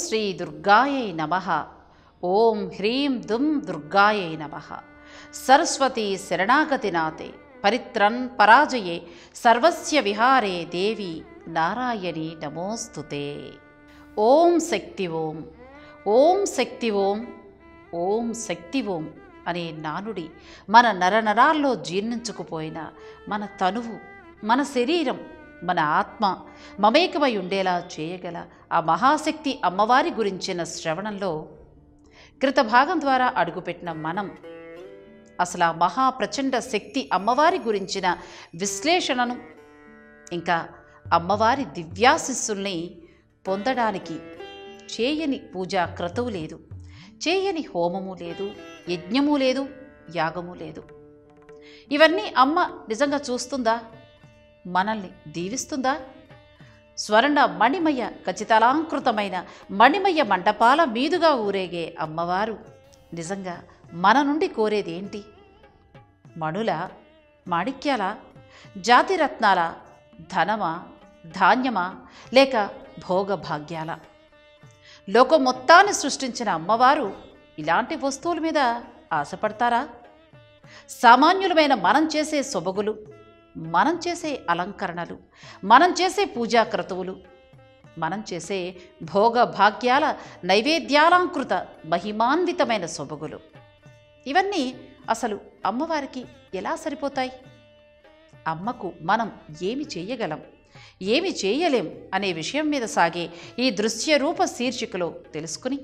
శ్రీ దుర్గాయై నమః. ఓం హ్రీం దుం దుర్గాయై నమః. సరస్వతి శరణాగతినాథే పరిత్రన్ పరాజయే సర్వస్య విహారే దేవి నారాయణి నమోస్తుతే. ఓం శక్తి ఓం, ఓం శక్తి ఓం, ఓం శక్తి ఓం అనే నానుడి మన నరనరాల్లో జీర్ణించుకుపోయిన మన తనువు, మన శరీరం, మన ఆత్మ మమేకమై ఉండేలా చేయగల ఆ మహాశక్తి అమ్మవారి గురించిన శ్రవణంలో కృతభాగం ద్వారా అడుగుపెట్టిన మనం అసలు ఆ మహాప్రచండ శక్తి అమ్మవారి గురించిన విశ్లేషణను ఇంకా అమ్మవారి దివ్యాశిస్సుల్ని పొందడానికి చేయని పూజా క్రతువు లేదు, చేయని హోమము లేదు, యజ్ఞము లేదు, యాగము లేదు. ఇవన్నీ అమ్మ నిజంగా చూస్తుందా? మనల్ని దీవిస్తుందా? స్వర్ణ మణిమయ ఖచ్చితాలంకృతమైన మణిమయ మండపాల మీదుగా ఊరేగే అమ్మవారు నిజంగా మన నుండి కోరేదేంటి? మణుల, మాణిక్యాల, జాతిరత్నాల, ధనమా, ధాన్యమా, లేక భోగభాగ్యాల? లోకం మొత్తాన్ని సృష్టించిన అమ్మవారు ఇలాంటి వస్తువుల మీద ఆశపడతారా? సామాన్యులమైన మనం చేసే సొబగులు, మనం చేసే అలంకరణలు, మనం చేసే పూజా క్రతువులు, మనం చేసే భోగభాగ్యాల నైవేద్యాలంకృత మహిమాన్వితమైన సొబగులు ఇవన్నీ అసలు అమ్మవారికి ఎలా సరిపోతాయి? అమ్మకు మనం ఏమి చేయగలం, ఏమి చేయలేం అనే విషయం మీద సాగే ఈ దృశ్య రూప శీర్షికలో తెలుసుకుని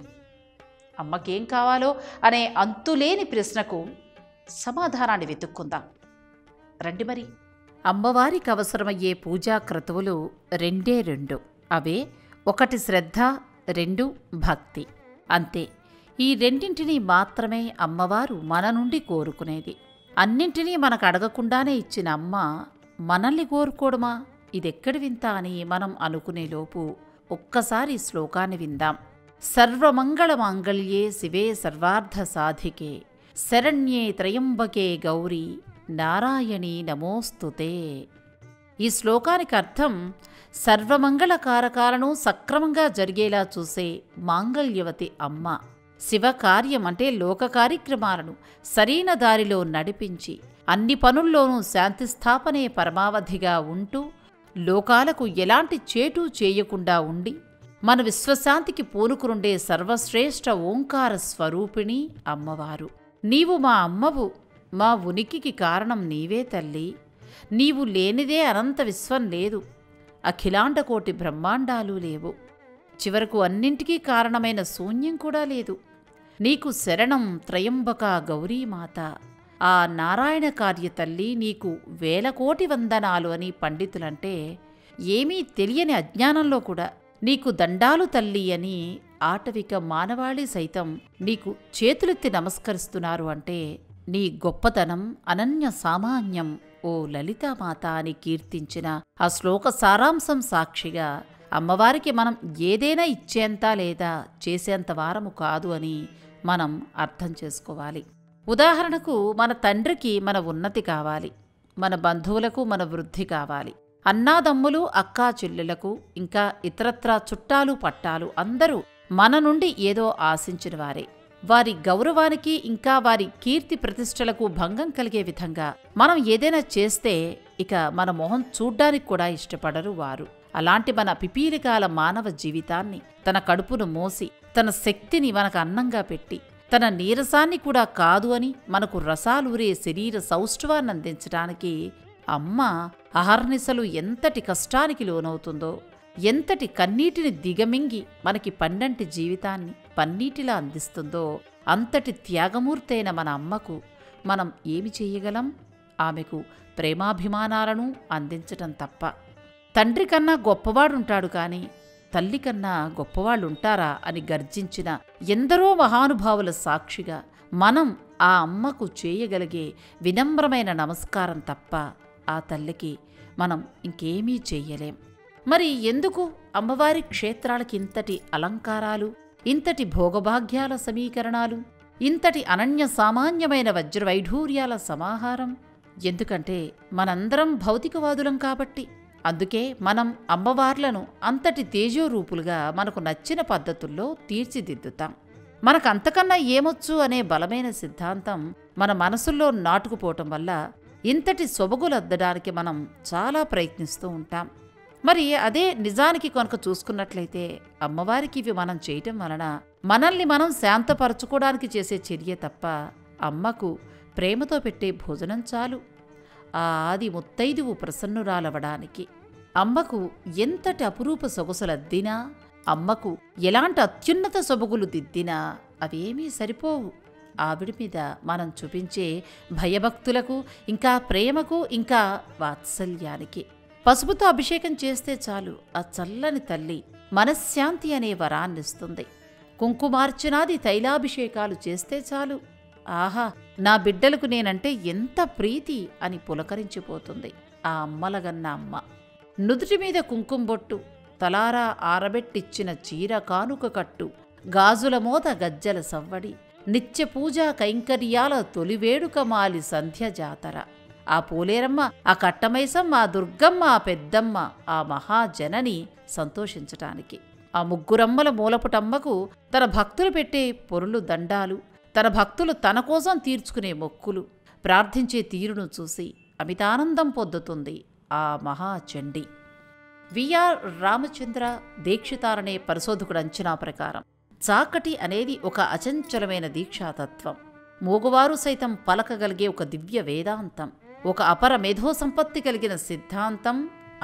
అమ్మకేం కావాలో అనే అంతులేని ప్రశ్నకు సమాధానాన్ని వెతుక్కుందాం రండి. మరి అమ్మవారికి అవసరమయ్యే పూజా క్రతువులు రెండే రెండు. అవే ఒకటి శ్రద్ధ, రెండు భక్తి. అంతే. ఈ రెండింటినీ మాత్రమే అమ్మవారు మన నుండి కోరుకునేది. అన్నింటినీ మనకు అడగకుండానే ఇచ్చిన అమ్మ మనల్ని కోరుకోవడమా? ఇదెక్కడి వింత అని మనం అనుకునేలోపు ఒక్కసారి శ్లోకాన్ని విందాం. సర్వమంగళమాంగళ్యే శివే సర్వార్థ సాధికే శరణ్యే త్రయంబకే గౌరీ నారాయణి నమోస్తుతే. ఈ శ్లోకానికి అర్థం సర్వమంగళకారకాలను సక్రమంగా జరిగేలా చూసే మాంగళ్యవతి అమ్మ. శివకార్యం అంటే లోక కార్యక్రమాలను సరైన దారిలో నడిపించి అన్ని పనుల్లోనూ శాంతిస్థాపనే పరమావధిగా ఉంటూ లోకాలకు ఎలాంటి చేటు చేయకుండా ఉండి మన విశ్వశాంతికి పూనుకునుండే సర్వశ్రేష్ఠ ఓంకార స్వరూపిణి అమ్మవారు. నీవు మా అమ్మవు, మా ఉనికికి కారణం నీవే తల్లి. నీవు లేనిదే అనంత విశ్వం లేదు, అఖిలాండకోటి బ్రహ్మాండాలు లేవు, చివరకు అన్నింటికీ కారణమైన శూన్యం కూడా లేదు. నీకు శరణం త్రయంబక గౌరీమాత, ఆ నారాయణ కార్య తల్లి నీకు వేల కోటి వందనాలు అని పండితులంటే ఏమీ తెలియని అజ్ఞానంలో కూడా నీకు దండాలు తల్లి అని ఆటవిక మానవాళి సైతం నీకు చేతులెత్తి నమస్కరిస్తున్నారు అంటే నీ గొప్పతనం అనన్య సామాన్యం ఓ లలితామాత అని కీర్తించిన ఆ శ్లోక సారాంశం సాక్షిగా అమ్మవారికి మనం ఏదైనా ఇచ్చేంత లేదా చేసేంత వారము కాదు అని మనం అర్థం చేసుకోవాలి. ఉదాహరణకు మన తండ్రికి మన ఉన్నతి కావాలి, మన బంధువులకు మన వృద్ధి కావాలి, అన్నాదమ్ములు అక్కా చెల్లెలకు ఇంకా ఇతరత్రా చుట్టాలు పట్టాలు అందరూ మన నుండి ఏదో ఆశించిన వారే. వారి గౌరవానికి ఇంకా వారి కీర్తి ప్రతిష్టలకు భంగం కలిగే విధంగా మనం ఏదైనా చేస్తే ఇక మన మొహం చూడ్డానికి కూడా ఇష్టపడరు వారు. అలాంటి మన పిపీలికాల మానవ జీవితాన్ని తన కడుపును మోసి తన శక్తిని మనకు అన్నంగా పెట్టి తన నీరసాన్ని కూడా కాదు అని మనకు రసాలూరే శరీర సౌష్ఠవాన్ని అందించడానికి అమ్మ అహర్నిశలు ఎంతటి కష్టానికి లోనవుతుందో, ఎంతటి కన్నీటిని దిగమింగి మనకి పండంటి జీవితాన్ని పన్నీటిలా అందిస్తుందో అంతటి త్యాగమూర్తైన మన అమ్మకు మనం ఏమి చేయగలం? ఆమెకు ప్రేమాభిమానాలను అందించటం తప్ప. తండ్రి కన్నా గొప్పవాడుంటాడు కాని తల్లి కన్నా గొప్పవాళ్ళుంటారా అని గర్జించిన ఎందరో మహానుభావుల సాక్షిగా మనం ఆ అమ్మకు చేయగలిగే వినమ్రమైన నమస్కారం తప్ప ఆ తల్లికి మనం ఇంకేమీ చెయ్యలేం. మరి ఎందుకు అమ్మవారి క్షేత్రాలకి ఇంతటి అలంకారాలు, ఇంతటి భోగభాగ్యాల సమీకరణాలు, ఇంతటి అనన్య సామాన్యమైన వజ్రవైఢూర్యాల సమాహారం? ఎందుకంటే మనందరం భౌతికవాదులం కాబట్టి. అందుకే మనం అమ్మవార్లను అంతటి తేజోరూపులుగా మనకు నచ్చిన పద్ధతుల్లో తీర్చిదిద్దుతాం. మనకు అంతకన్నా ఏమొచ్చు అనే బలమైన సిద్ధాంతం మన మనసుల్లో నాటుకుపోవటం వల్ల ఇంతటి సొబగులద్దడానికి మనం చాలా ప్రయత్నిస్తూ ఉంటాం. మరి అదే నిజానికి కనుక చూసుకున్నట్లయితే అమ్మవారికి ఇవి మనం చేయటం వలన మనల్ని మనం శాంతపరచుకోవడానికి చేసే చర్య తప్ప అమ్మకు ప్రేమతో పెట్టే భోజనం చాలు ఆ ఆది ముత్తైదువు ప్రసన్నురాలవడానికి. అమ్మకు ఎంతటి అపురూప సొగసులద్దినా, అమ్మకు ఎలాంటి అత్యున్నత సొబగులు దిద్దినా అవేమీ సరిపోవు ఆవిడి మీద మనం చూపించే భయభక్తులకు, ఇంకా ప్రేమకు, ఇంకా వాత్సల్యానికి. పసుపుతో అభిషేకం చేస్తే చాలు ఆ చల్లని తల్లి మనశ్శాంతి అనే వరాన్నిస్తుంది. కుంకుమార్చనాది తైలాభిషేకాలు చేస్తే చాలు, ఆహా నా బిడ్డలకు నేనంటే ఎంత ప్రీతి అని పులకరించిపోతుంది ఆ అమ్మలగన్న అమ్మ. నుదుటి మీద కుంకుమ బొట్టు, తలారా ఆరబెట్టిచ్చిన చీర కానుక కట్టు, గాజుల మోత గజ్జల సవ్వడి, నిత్య పూజా కైంకర్యాల తొలివేడుక మాలి సంధ్య జాతర. ఆ పోలేరమ్మ, ఆ కట్టమైసమ్మ, ఆ దుర్గమ్మ, ఆ పెద్దమ్మ, ఆ మహాజనని సంతోషించటానికి. ఆ ముగ్గురమ్మల మూలపుటమ్మకు తన భక్తులు పెట్టే పొరులు దండాలు, తన భక్తులు తన కోసం తీర్చుకునే మొక్కులు, ప్రార్థించే తీరును చూసి అమితానందం పొందుతుంది ఆ మహాచండి. విఆర్ రామచంద్ర దీక్షితారనే పరిశోధకుడు అంచనా ప్రకారం చాకటి అనేది ఒక అచంచలమైన దీక్షాతత్వం, మూగవారు సైతం పలకగలిగే ఒక దివ్య వేదాంతం, ఒక అపర మేధో సంపత్తి కలిగిన సిద్ధాంతం,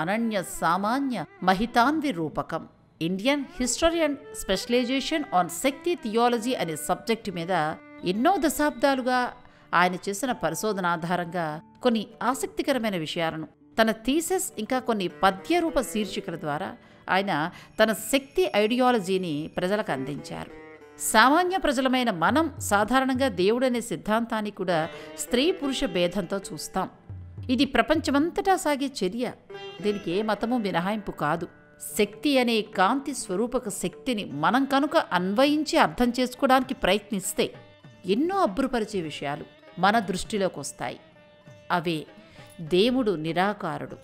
అనన్య సామాన్య మహితాన్వి రూపకం. Indian history and specialization on Shakti theology అనే సబ్జెక్టు మీద ఎన్నో దశాబ్దాలుగా ఆయన చేసిన పరిశోధన ఆధారంగా కొన్ని ఆసక్తికరమైన విషయాలను తన థీసిస్, ఇంకా కొన్ని పద్యరూప శీర్షికల ద్వారా ఆయన తన శక్తి ఐడియాలజీని ప్రజలకు అందించారు. సామాన్య ప్రజలమైన మనం సాధారణంగా దేవుడనే సిద్ధాంతాన్ని కూడా స్త్రీ పురుష భేదంతో చూస్తాం. ఇది ప్రపంచమంతటా సాగే చర్య, దీనికి ఏ మతము మినహాయింపు కాదు. శక్తి అనే కాంతి స్వరూపక శక్తిని మనం కనుక అన్వయించి అర్థం చేసుకోవడానికి ప్రయత్నిస్తే ఎన్నో అబ్బురుపరిచే విషయాలు మన దృష్టిలోకి వస్తాయి. అవే దేవుడు నిరాకారుడు.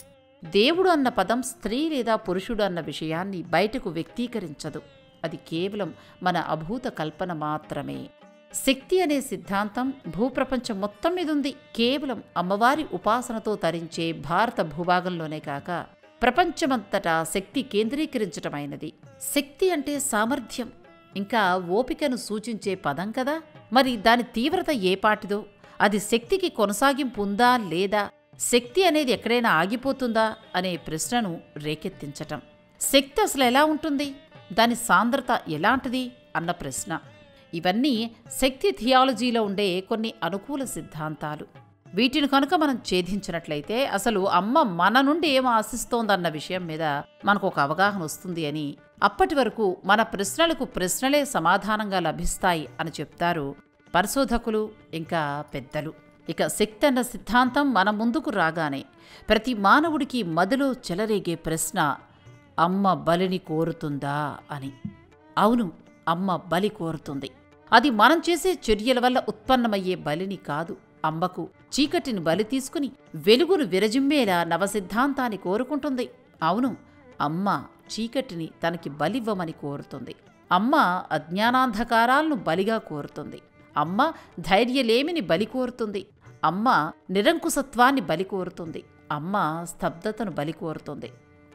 దేవుడు అన్న పదం స్త్రీ లేదా పురుషుడు అన్న విషయాన్ని బయటకు వ్యక్తీకరించదు, అది కేవలం మన అభూత కల్పన మాత్రమే. శక్తి అనే సిద్ధాంతం భూప్రపంచం మొత్తం మీద ఉంది. కేవలం అమ్మవారి ఉపాసనతో తరించే భారత భూభాగంలోనే కాక ప్రపంచమంతటా శక్తి కేంద్రీకరించటమైనది. శక్తి అంటే సామర్థ్యం, ఇంకా ఓపికను సూచించే పదం కదా. మరి దాని తీవ్రత ఏపాటిదో, అది శక్తికి కొనసాగింపు ఉందా లేదా, శక్తి అనేది ఎక్కడైనా ఆగిపోతుందా అనే ప్రశ్నను రేకెత్తించటం. శక్తి అసలు ఎలా ఉంటుంది, దాని సాంద్రత ఎలాంటిది అన్న ప్రశ్న. ఇవన్నీ శక్తి థియాలజీలో ఉండే కొన్ని అనుకూల సిద్ధాంతాలు. వీటిని కనుక మనం ఛేదించినట్లయితే అసలు అమ్మ మన నుండి ఏం ఆశిస్తోందన్న విషయం మీద మనకు ఒక అవగాహన వస్తుంది అని, అప్పటి వరకు మన ప్రశ్నలకు ప్రశ్నలే సమాధానంగా లభిస్తాయి అని చెప్తారు పరిశోధకులు, ఇంకా పెద్దలు. ఇక శక్తి అన్న సిద్ధాంతం మన ముందుకు రాగానే ప్రతి మానవుడికి మదిలో చెలరేగే ప్రశ్న, అమ్మ బలిని కోరుతుందా అని. అవును, అమ్మ బలి కోరుతుంది. అది మనం చేసే చర్యల వల్ల ఉత్పన్నమయ్యే బలిని కాదు. అమ్మకు చీకటిని బలి తీసుకుని వెలుగును విరజిమ్మేలా నవసిద్ధాంతాన్ని కోరుకుంటుంది. అవును, అమ్మ చీకటిని తనకి బలివ్వమని కోరుతుంది. అమ్మ అజ్ఞానాంధకారాలను బలిగా కోరుతుంది. అమ్మ ధైర్యలేమిని బలి కోరుతుంది. అమ్మ నిరంకుశత్వాన్ని బలి కోరుతుంది. అమ్మ స్తబ్దతను బలి కోరుతుంది.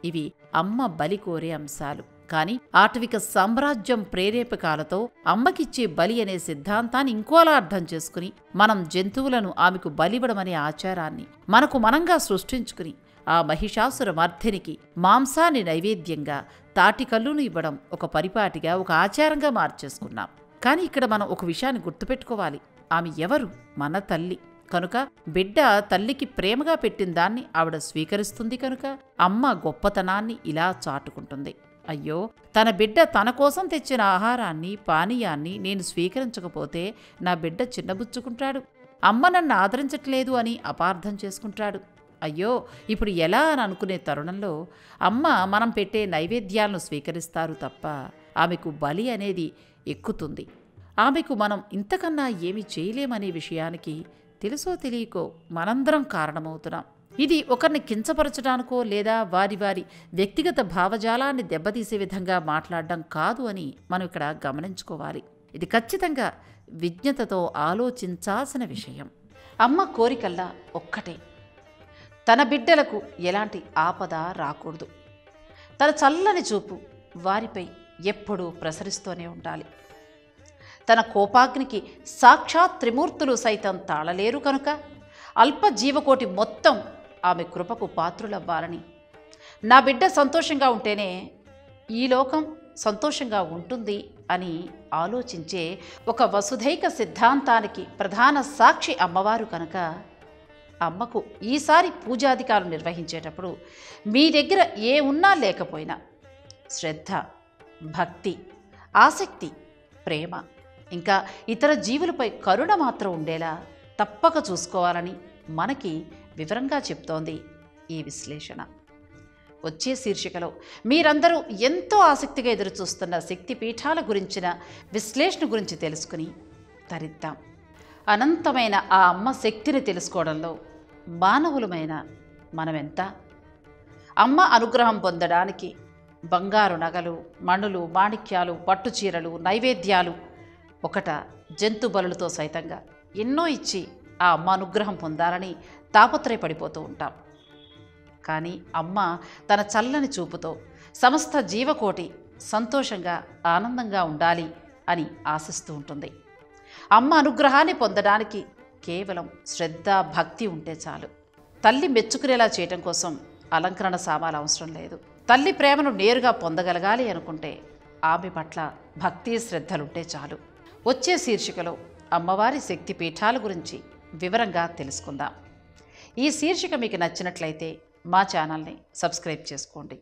ఇవి అమ్మ బలి కోరే అంశాలు. కాని ఆటవిక సామ్రాజ్యం ప్రేరేపకాలతో అమ్మకిచ్చే బలి అనే సిద్ధాంతాన్ని ఇంకోలా అర్థం చేసుకుని మనం జంతువులను ఆమెకు బలివ్వడమనే ఆచారాన్ని మనకు మనంగా సృష్టించుకుని ఆ మహిషాసుర మర్ధినికి మాంసాన్ని నైవేద్యంగా, తాటికల్లును ఇవ్వడం ఒక పరిపాటిగా, ఒక ఆచారంగా మార్చేసుకున్నాం. కానీ ఇక్కడ మనం ఒక విషయాన్ని గుర్తుపెట్టుకోవాలి. ఆమె ఎవరు? మన తల్లి. కనుక బిడ్డ తల్లికి ప్రేమగా పెట్టిన దాన్ని ఆవిడ స్వీకరిస్తుంది. కనుక అమ్మ గొప్పతనాన్ని ఇలా చాటుకుంటుంది. అయ్యో, తన బిడ్డ తన కోసం తెచ్చిన ఆహారాన్ని, పానీయాన్ని నేను స్వీకరించకపోతే నా బిడ్డ చిన్నబుచ్చుకుంటాడు, అమ్మ నన్ను ఆదరించట్లేదు అని అపార్థం చేసుకుంటాడు. అయ్యో, ఇప్పుడు ఎలా అని అనుకునే తరుణంలో అమ్మ మనం పెట్టే నైవేద్యాలను స్వీకరిస్తారు తప్ప ఆమెకు బలి అనేది ఎక్కుతుంది. ఆమెకు మనం ఇంతకన్నా ఏమి చేయలేమనే విషయానికి తెలుసో తెలియకో మనందరం కారణమవుతున్నాం. ఇది ఒకరిని కించపరచడానికో లేదా వారి వారి వ్యక్తిగత భావజాలాన్ని దెబ్బతీసే విధంగా మాట్లాడడం కాదు అని మనం ఇక్కడ గమనించుకోవాలి. ఇది ఖచ్చితంగా విజ్ఞతతో ఆలోచించాల్సిన విషయం. అమ్మ కోరికల్లా ఒక్కటే, తన బిడ్డలకు ఎలాంటి ఆపద రాకూడదు. తన చల్లని చూపు వారిపై ఎప్పుడూ ప్రసరిస్తూనే ఉండాలి. తన కోపాగ్నికి సాక్షాత్ త్రిమూర్తులు సైతం తాళలేరు కనుక అల్ప జీవకోటి మొత్తం ఆమె కృపకు పాత్రులవ్వాలని, నా బిడ్డ సంతోషంగా ఉంటేనే ఈ లోకం సంతోషంగా ఉంటుంది అని ఆలోచించే ఒక వసుధైక సిద్ధాంతానికి ప్రధాన సాక్షి అమ్మవారు కనుక అమ్మకు ఈసారి పూజాధికారులు నిర్వహించేటప్పుడు మీ దగ్గర ఏ ఉన్నా లేకపోయినా శ్రద్ధ, భక్తి, ఆసక్తి, ప్రేమ, ఇంకా ఇతర జీవులపై కరుణ మాత్రం ఉండేలా తప్పక చూసుకోవాలని మనకి వివరంగా చెప్తోంది ఈ విశ్లేషణ. వచ్చే శీర్షికలో మీరందరూ ఎంతో ఆసక్తిగా ఎదురుచూస్తున్న శక్తి పీఠాల గురించిన విశ్లేషణ గురించి తెలుసుకుని తరిద్దాం. అనంతమైన ఆ అమ్మ శక్తిని తెలుసుకోవడంలో మానవులమైన మనమెంత? అమ్మ అనుగ్రహం పొందడానికి బంగారు నగలు, మణులు, మాణిక్యాలు, పట్టుచీరలు, నైవేద్యాలు, ఒకట జంతు బలులతో సైతంగా ఎన్నో ఇచ్చి ఆ అమ్మ అనుగ్రహం పొందాలని తాపత్రయపడిపోతూ ఉంటాం. కానీ అమ్మ తన చల్లని చూపుతో సమస్త జీవకోటి సంతోషంగా, ఆనందంగా ఉండాలి అని ఆశిస్తూ ఉంటుంది. అమ్మ అనుగ్రహాన్ని పొందడానికి కేవలం శ్రద్ధ, భక్తి ఉంటే చాలు. తల్లి మెచ్చుకునేలా చేయటం కోసం అలంకరణ సామాలు అవసరం లేదు. తల్లి ప్రేమను నేరుగా పొందగలగాలి అనుకుంటే ఆమె పట్ల భక్తి, శ్రద్ధలుంటే చాలు. వచ్చే శీర్షికలో అమ్మవారి శక్తి పీఠాల గురించి వివరంగా తెలుసుకుందాం. ఈ శీర్షిక మీకు నచ్చినట్లయితే మా ఛానల్ని సబ్స్క్రైబ్ చేసుకోండి.